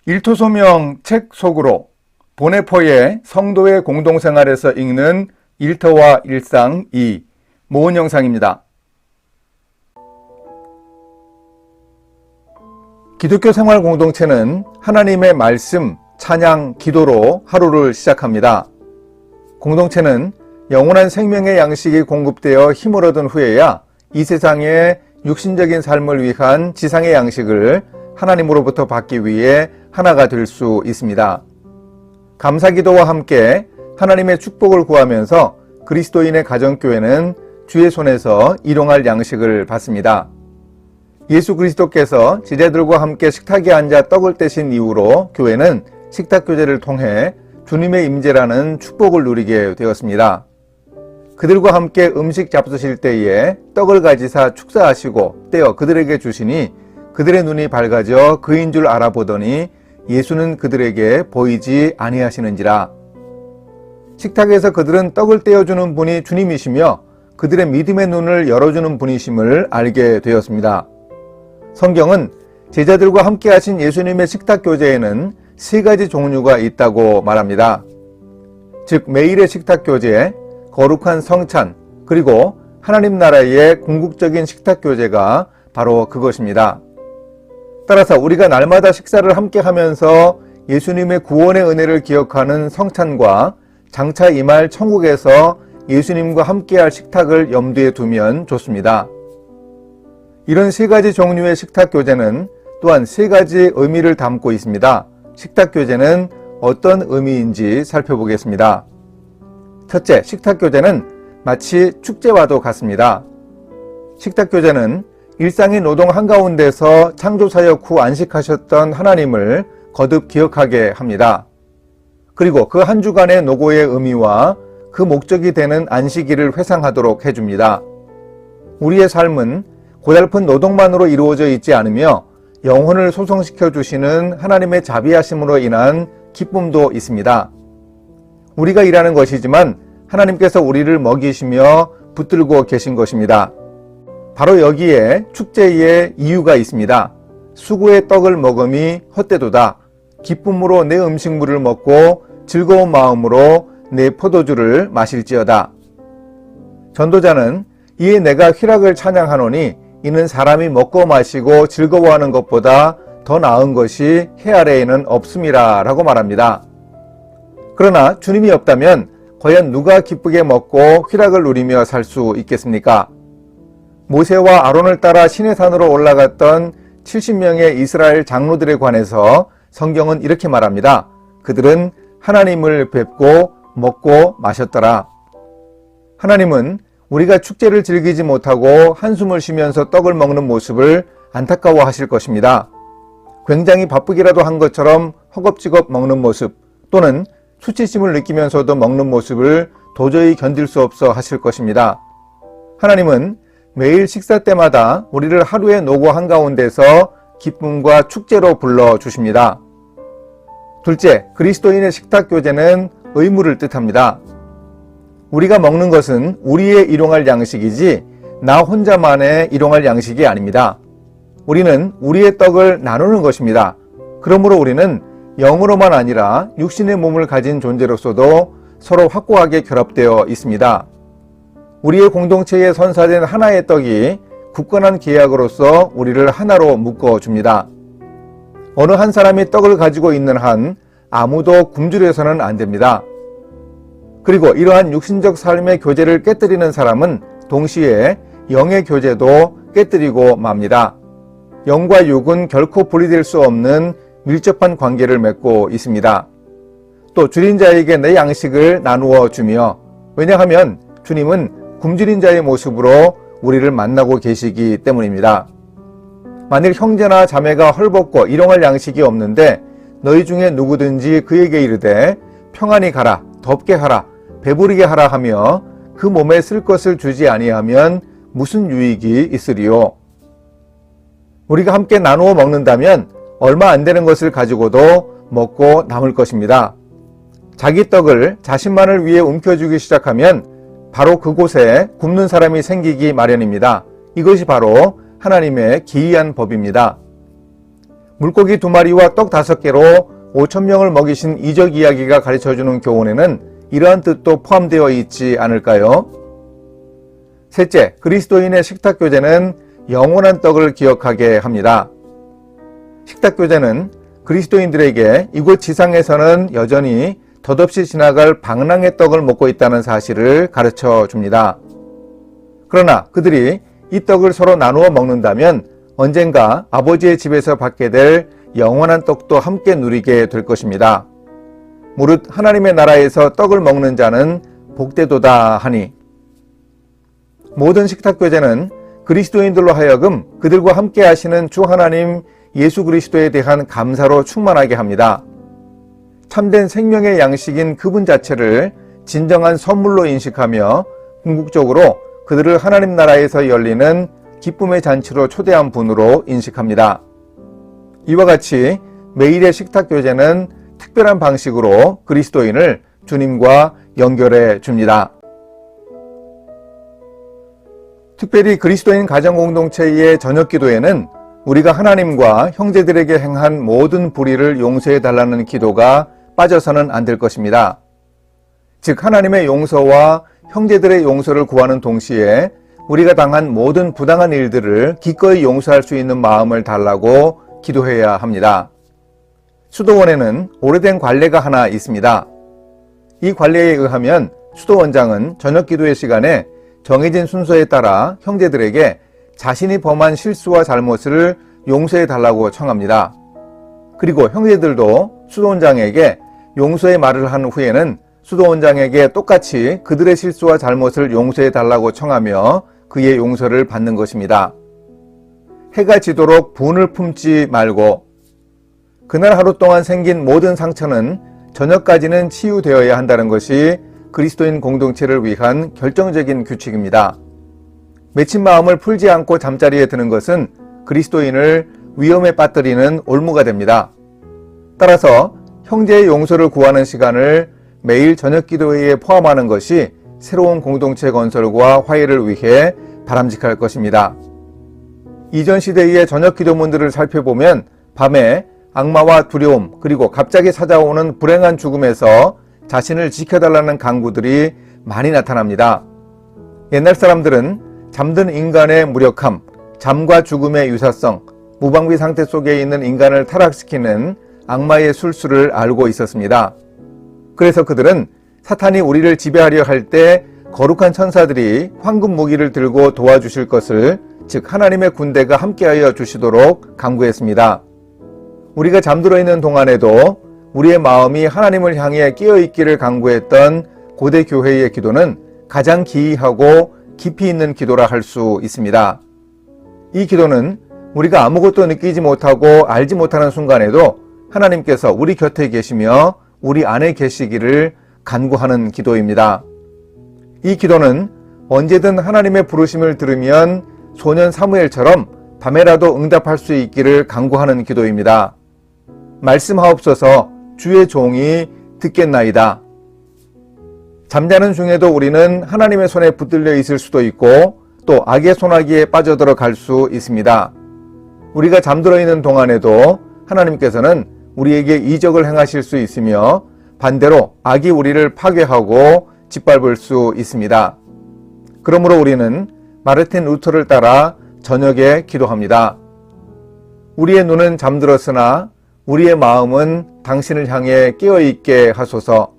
일터소명 책 속으로 보네포의 성도의 공동생활에서 읽는 일터와 일상 2 모은 영상입니다. 기독교 생활 공동체는 하나님의 말씀, 찬양, 기도로 하루를 시작합니다. 공동체는 영원한 생명의 양식이 공급되어 힘을 얻은 후에야 이 세상의 육신적인 삶을 위한 지상의 양식을 하나님으로부터 받기 위해 하나가 될 수 있습니다. 감사기도와 함께 하나님의 축복을 구하면서 그리스도인의 가정교회는 주의 손에서 일용할 양식을 받습니다. 예수 그리스도께서 제자들과 함께 식탁에 앉아 떡을 떼신 이후로 교회는 식탁교제를 통해 주님의 임재라는 축복을 누리게 되었습니다. 그들과 함께 음식 잡수실 때에 떡을 가지사 축사하시고 떼어 그들에게 주시니 그들의 눈이 밝아져 그인 줄 알아보더니 예수는 그들에게 보이지 아니하시는지라. 식탁에서 그들은 떡을 떼어주는 분이 주님이시며 그들의 믿음의 눈을 열어주는 분이심을 알게 되었습니다. 성경은 제자들과 함께 하신 예수님의 식탁 교제에는 세 가지 종류가 있다고 말합니다. 즉 매일의 식탁 교제, 거룩한 성찬, 그리고 하나님 나라의 궁극적인 식탁 교제가 바로 그것입니다. 따라서 우리가 날마다 식사를 함께 하면서 예수님의 구원의 은혜를 기억하는 성찬과 장차 임할 천국에서 예수님과 함께할 식탁을 염두에 두면 좋습니다. 이런 세 가지 종류의 식탁 교제는 또한 세 가지 의미를 담고 있습니다. 식탁 교제는 어떤 의미인지 살펴보겠습니다. 첫째, 식탁 교제는 마치 축제와도 같습니다. 식탁 교제는 일상의 노동 한가운데서 창조사역 후 안식하셨던 하나님을 거듭 기억하게 합니다. 그리고 그 한 주간의 노고의 의미와 그 목적이 되는 안식일을 회상하도록 해줍니다. 우리의 삶은 고달픈 노동만으로 이루어져 있지 않으며 영혼을 소성시켜 주시는 하나님의 자비하심으로 인한 기쁨도 있습니다. 우리가 일하는 것이지만 하나님께서 우리를 먹이시며 붙들고 계신 것입니다. 바로 여기에 축제의 이유가 있습니다. 수고의 떡을 먹음이 헛되도다. 기쁨으로 내 음식물을 먹고 즐거운 마음으로 내 포도주를 마실지어다. 전도자는 이에 내가 희락을 찬양하노니 이는 사람이 먹고 마시고 즐거워하는 것보다 더 나은 것이 해 아래에는 없음이라 라고 말합니다. 그러나 주님이 없다면 과연 누가 기쁘게 먹고 희락을 누리며 살 수 있겠습니까? 모세와 아론을 따라 시내산으로 올라갔던 70명의 이스라엘 장로들에 관해서 성경은 이렇게 말합니다. 그들은 하나님을 뵙고 먹고 마셨더라. 하나님은 우리가 축제를 즐기지 못하고 한숨을 쉬면서 떡을 먹는 모습을 안타까워하실 것입니다. 굉장히 바쁘기라도 한 것처럼 허겁지겁 먹는 모습 또는 수치심을 느끼면서도 먹는 모습을 도저히 견딜 수 없어 하실 것입니다. 하나님은 매일 식사 때마다 우리를 하루의 노고 한가운데서 기쁨과 축제로 불러주십니다. 둘째, 그리스도인의 식탁 교제는 의무를 뜻합니다. 우리가 먹는 것은 우리의 일용할 양식이지 나 혼자만의 일용할 양식이 아닙니다. 우리는 우리의 떡을 나누는 것입니다. 그러므로 우리는 영으로만 아니라 육신의 몸을 가진 존재로서도 서로 확고하게 결합되어 있습니다. 우리의 공동체에 선사된 하나의 떡이 굳건한 계약으로서 우리를 하나로 묶어줍니다. 어느 한 사람이 떡을 가지고 있는 한 아무도 굶주려서는 안 됩니다. 그리고 이러한 육신적 삶의 교제를 깨뜨리는 사람은 동시에 영의 교제도 깨뜨리고 맙니다. 영과 육은 결코 분리될 수 없는 밀접한 관계를 맺고 있습니다. 또 줄인 자에게 내 양식을 나누어 주며, 왜냐하면 주님은 굶주린 자의 모습으로 우리를 만나고 계시기 때문입니다. 만일 형제나 자매가 헐벗고 일용할 양식이 없는데 너희 중에 누구든지 그에게 이르되 평안히 가라, 덥게 하라, 배부르게 하라 하며 그 몸에 쓸 것을 주지 아니하면 무슨 유익이 있으리요? 우리가 함께 나누어 먹는다면 얼마 안 되는 것을 가지고도 먹고 남을 것입니다. 자기 떡을 자신만을 위해 움켜쥐기 시작하면 바로 그곳에 굶는 사람이 생기기 마련입니다. 이것이 바로 하나님의 기이한 법입니다. 물고기 2마리와 떡 5개로 5,000명을 먹이신 이적 이야기가 가르쳐주는 교훈에는 이러한 뜻도 포함되어 있지 않을까요? 셋째, 그리스도인의 식탁교제는 영원한 떡을 기억하게 합니다. 식탁교제는 그리스도인들에게 이곳 지상에서는 여전히 덧없이 지나갈 방랑의 떡을 먹고 있다는 사실을 가르쳐 줍니다. 그러나 그들이 이 떡을 서로 나누어 먹는다면 언젠가 아버지의 집에서 받게 될 영원한 떡도 함께 누리게 될 것입니다. 무릇 하나님의 나라에서 떡을 먹는 자는 복되도다 하니. 모든 식탁교제는 그리스도인들로 하여금 그들과 함께 하시는 주 하나님 예수 그리스도에 대한 감사로 충만하게 합니다. 참된 생명의 양식인 그분 자체를 진정한 선물로 인식하며 궁극적으로 그들을 하나님 나라에서 열리는 기쁨의 잔치로 초대한 분으로 인식합니다. 이와 같이 매일의 식탁교제는 특별한 방식으로 그리스도인을 주님과 연결해 줍니다. 특별히 그리스도인 가정공동체의 저녁기도에는 우리가 하나님과 형제들에게 행한 모든 불의를 용서해 달라는 기도가 빠져서는 안 될 것입니다. 즉 하나님의 용서와 형제들의 용서를 구하는 동시에 우리가 당한 모든 부당한 일들을 기꺼이 용서할 수 있는 마음을 달라고 기도해야 합니다. 수도원에는 오래된 관례가 하나 있습니다. 이 관례에 의하면 수도원장은 저녁기도의 시간에 정해진 순서에 따라 형제들에게 자신이 범한 실수와 잘못을 용서해 달라고 청합니다. 그리고 형제들도 수도원장에게 용서의 말을 한 후에는 수도원장에게 똑같이 그들의 실수와 잘못을 용서해 달라고 청하며 그의 용서를 받는 것입니다. 해가 지도록 분을 품지 말고 그날 하루 동안 생긴 모든 상처는 저녁까지는 치유되어야 한다는 것이 그리스도인 공동체를 위한 결정적인 규칙입니다. 맺힌 마음을 풀지 않고 잠자리에 드는 것은 그리스도인을 위험에 빠뜨리는 올무가 됩니다. 따라서 형제의 용서를 구하는 시간을 매일 저녁 기도회에 포함하는 것이 새로운 공동체 건설과 화해를 위해 바람직할 것입니다. 이전 시대의 저녁 기도문들을 살펴보면 밤에 악마와 두려움 그리고 갑자기 찾아오는 불행한 죽음에서 자신을 지켜달라는 간구들이 많이 나타납니다. 옛날 사람들은 잠든 인간의 무력함, 잠과 죽음의 유사성, 무방비 상태 속에 있는 인간을 타락시키는 악마의 술수를 알고 있었습니다. 그래서 그들은 사탄이 우리를 지배하려 할 때 거룩한 천사들이 황금 무기를 들고 도와주실 것을, 즉 하나님의 군대가 함께하여 주시도록 간구했습니다. 우리가 잠들어 있는 동안에도 우리의 마음이 하나님을 향해 깨어있기를 간구했던 고대 교회의 기도는 가장 기이하고 깊이 있는 기도라 할 수 있습니다. 이 기도는 우리가 아무것도 느끼지 못하고 알지 못하는 순간에도 하나님께서 우리 곁에 계시며 우리 안에 계시기를 간구하는 기도입니다. 이 기도는 언제든 하나님의 부르심을 들으면 소년 사무엘처럼 밤에라도 응답할 수 있기를 간구하는 기도입니다. 말씀하옵소서 주의 종이 듣겠나이다. 잠자는 중에도 우리는 하나님의 손에 붙들려 있을 수도 있고 또 악의 소나기에 빠져들어 갈 수 있습니다. 우리가 잠들어 있는 동안에도 하나님께서는 우리에게 이적을 행하실 수 있으며 반대로 악이 우리를 파괴하고 짓밟을 수 있습니다. 그러므로 우리는 마르틴 루터를 따라 저녁에 기도합니다. 우리의 눈은 잠들었으나 우리의 마음은 당신을 향해 깨어있게 하소서.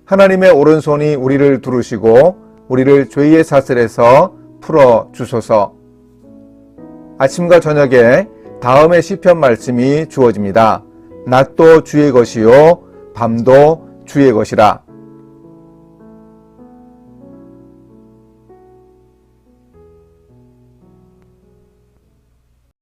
하나님의 오른손이 우리를 두르시고 우리를 죄의 사슬에서 풀어주소서. 아침과 저녁에 다음의 시편 말씀이 주어집니다. 낮도 주의 것이요 밤도 주의 것이라.